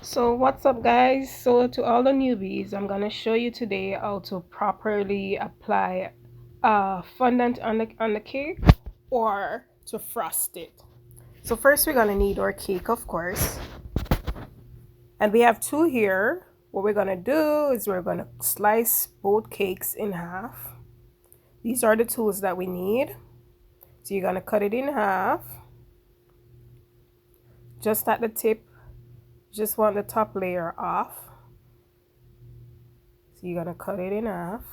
So what's up guys? So to all the newbies, I'm gonna show you today how to properly apply fondant on the cake or to frost it. So first we're gonna need our cake, of course, and we have two here. What we're gonna do is we're gonna slice both cakes in half. These are the tools that we need. So you're gonna cut it in half, just at the tip. Just want the top layer off. So you're gonna cut it in half.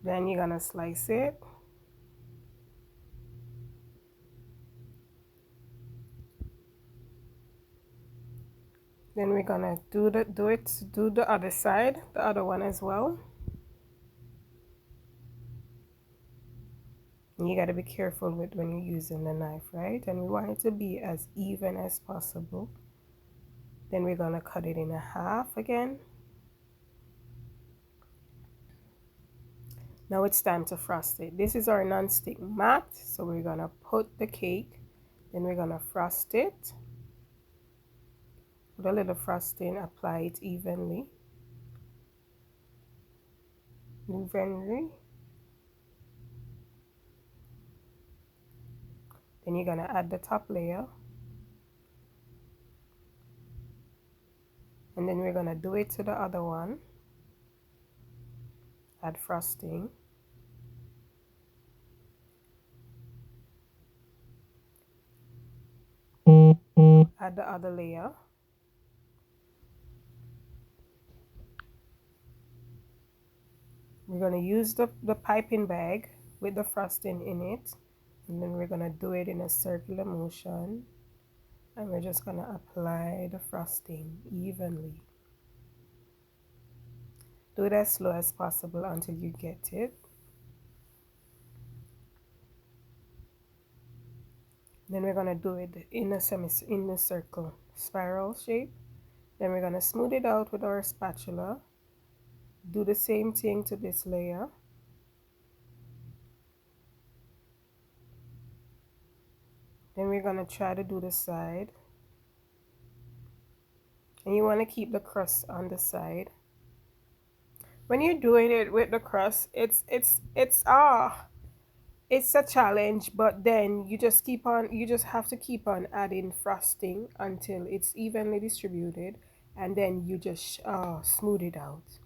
Then you're gonna slice it. Then we're gonna do the other side, the other one as well. And you gotta be careful with when you're using the knife, right? And we want it to be as even as possible. Then we're gonna cut it in half again. Now it's time to frost it. This is our non-stick mat, so we're gonna put the cake, then we're gonna frost it. Put a little frosting, apply it evenly. Evenly. Then you're gonna add the top layer. And then we're gonna do it to the other one. Add frosting. Add the other layer. We're going to use the piping bag with the frosting in it, and then we're going to do it in a circular motion, and we're just going to apply the frosting evenly. Do it as slow as possible until you get it. Then we're going to do it in a circle spiral shape. Then we're going to smooth it out with our spatula. Do the same thing to this layer. Then we're going to try to do the side. And you want to keep the crust on the side. When you're doing it with the crust, it's a challenge, but then you just have to keep on adding frosting until it's evenly distributed, and then you just smooth it out.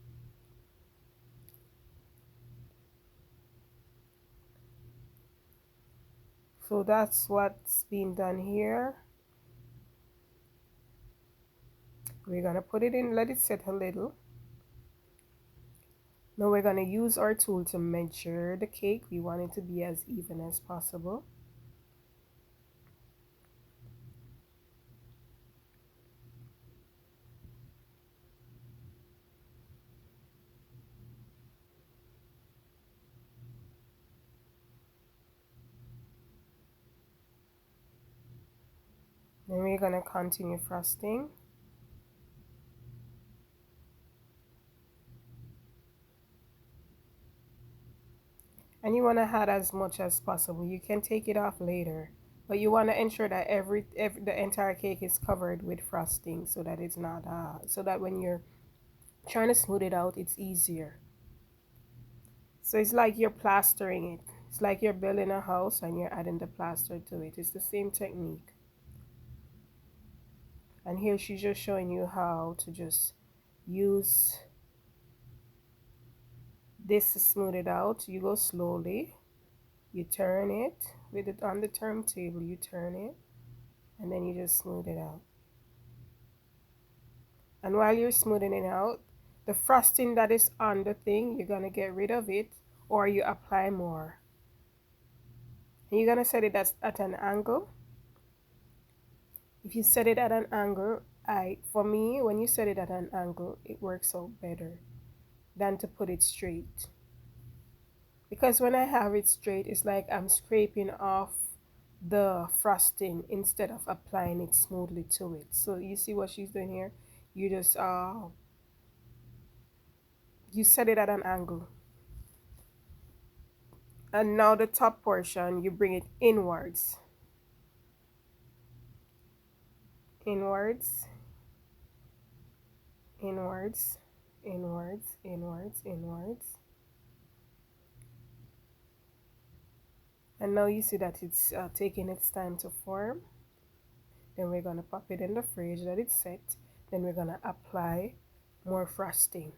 So that's what's being done here. We're gonna put it in, let it set a little. Now we're gonna use our tool to measure the cake. We want it to be as even as possible. Then we're gonna continue frosting. And you want to add as much as possible. You can take it off later, but you want to ensure that the entire cake is covered with frosting, so that it's not so that when you're trying to smooth it out, it's easier. So it's like you're plastering it. It's like you're building a house and you're adding the plaster to it. It's the same technique. And here she's just showing you how to just use this to smooth it out. You go slowly. You turn it with it on the turntable. You turn it, and then you just smooth it out. And while you're smoothing it out, the frosting that is on the thing, you're gonna get rid of it, or you apply more. And you're gonna set it at an angle. If you set it at an angle, for me, when you set it at an angle, it works out better than to put it straight. Because when I have it straight, it's like I'm scraping off the frosting instead of applying it smoothly to it. So you see what she's doing here? You just you set it at an angle. And now the top portion, you bring it inwards, inwards, inwards, inwards, inwards, inwards. And now you see that it's taking its time to form. Then we're going to pop it in the fridge that it's set. Then we're going to apply more frosting.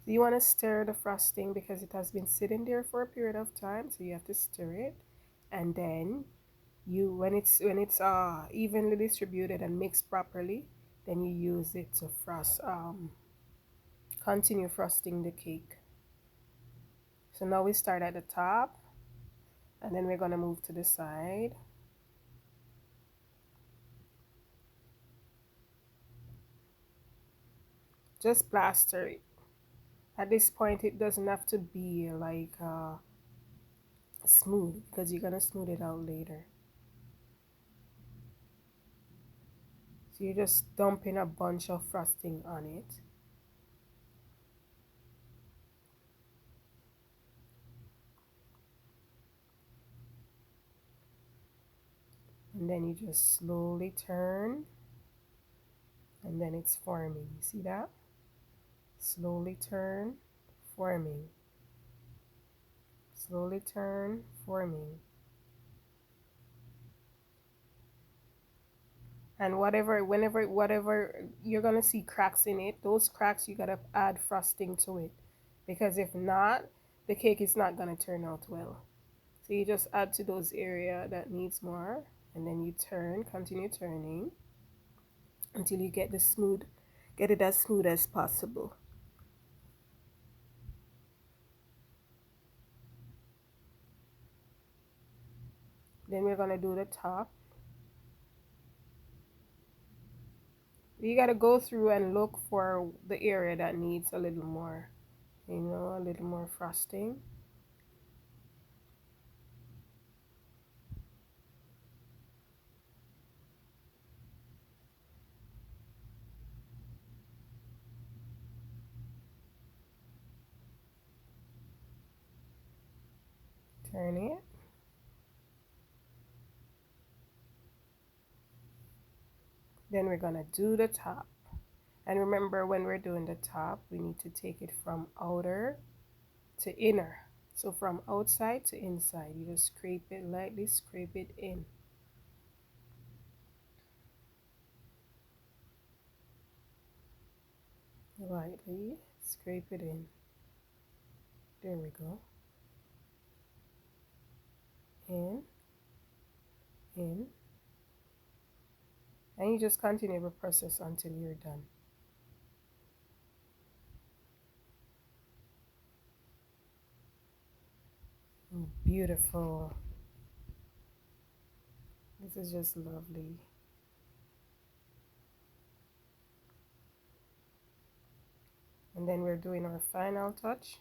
So you want to stir the frosting because it has been sitting there for a period of time. So you have to stir it. And then you when it's evenly distributed and mixed properly, then you use it to frost continue frosting the cake. So now we start at the top and then we're going to move to the side. Just plaster it. At this point it doesn't have to be like smooth because you're going to smooth it out later. So you're just dumping a bunch of frosting on it. And then you just slowly turn and then it's forming. You see that? Slowly turn, forming. Slowly turn, forming. And whatever you're gonna see cracks in it, those cracks you gotta add frosting to it. Because if not, the cake is not gonna turn out well. So you just add to those area that needs more and then you turn, continue turning until you get get it as smooth as possible. Then we're gonna do the top. You gotta go through and look for the area that needs a little more, a little more frosting. Turn it. Then we're gonna do the top. And remember, when we're doing the top, we need to take it from outer to inner. So from outside to inside, you just scrape it lightly, scrape it in. Lightly, scrape it in. There we go. In, in. And you just continue the process until you're done. Beautiful. This is just lovely. And then we're doing our final touch.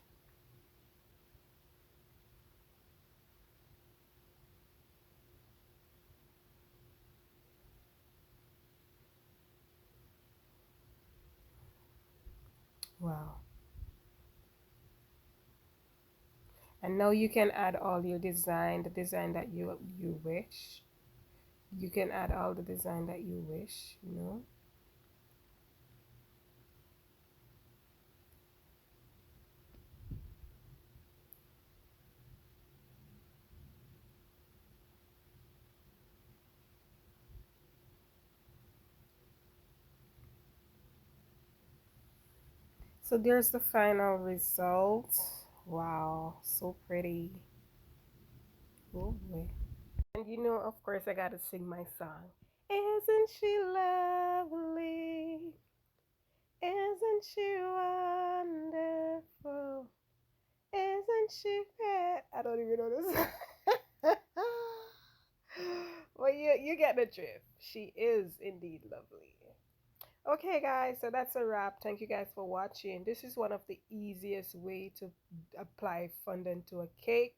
Wow. And now you can add all your design, the design that you wish. You can add all the design that you wish. So there's the final result. Wow, so pretty. Oh boy. And of course, I gotta sing my song. Isn't she lovely? Isn't she wonderful? Isn't she fair? I don't even know this. Well, you get the drift. She is indeed lovely. Okay, guys, so that's a wrap. Thank you guys for watching. This is one of the easiest way to apply fondant to a cake.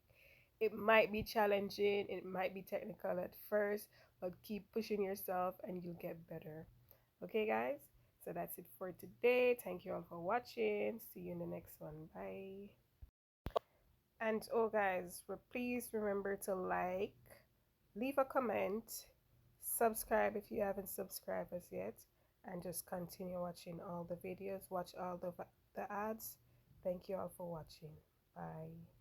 It might be challenging, it might be technical at first, but keep pushing yourself and you'll get better. Okay, guys, so that's it for today. Thank you all for watching. See you in the next one. Bye. And oh guys, please remember to like, leave a comment, subscribe if you haven't subscribed as yet, and just continue watching all the videos, watch all the ads. Thank you all for watching. Bye.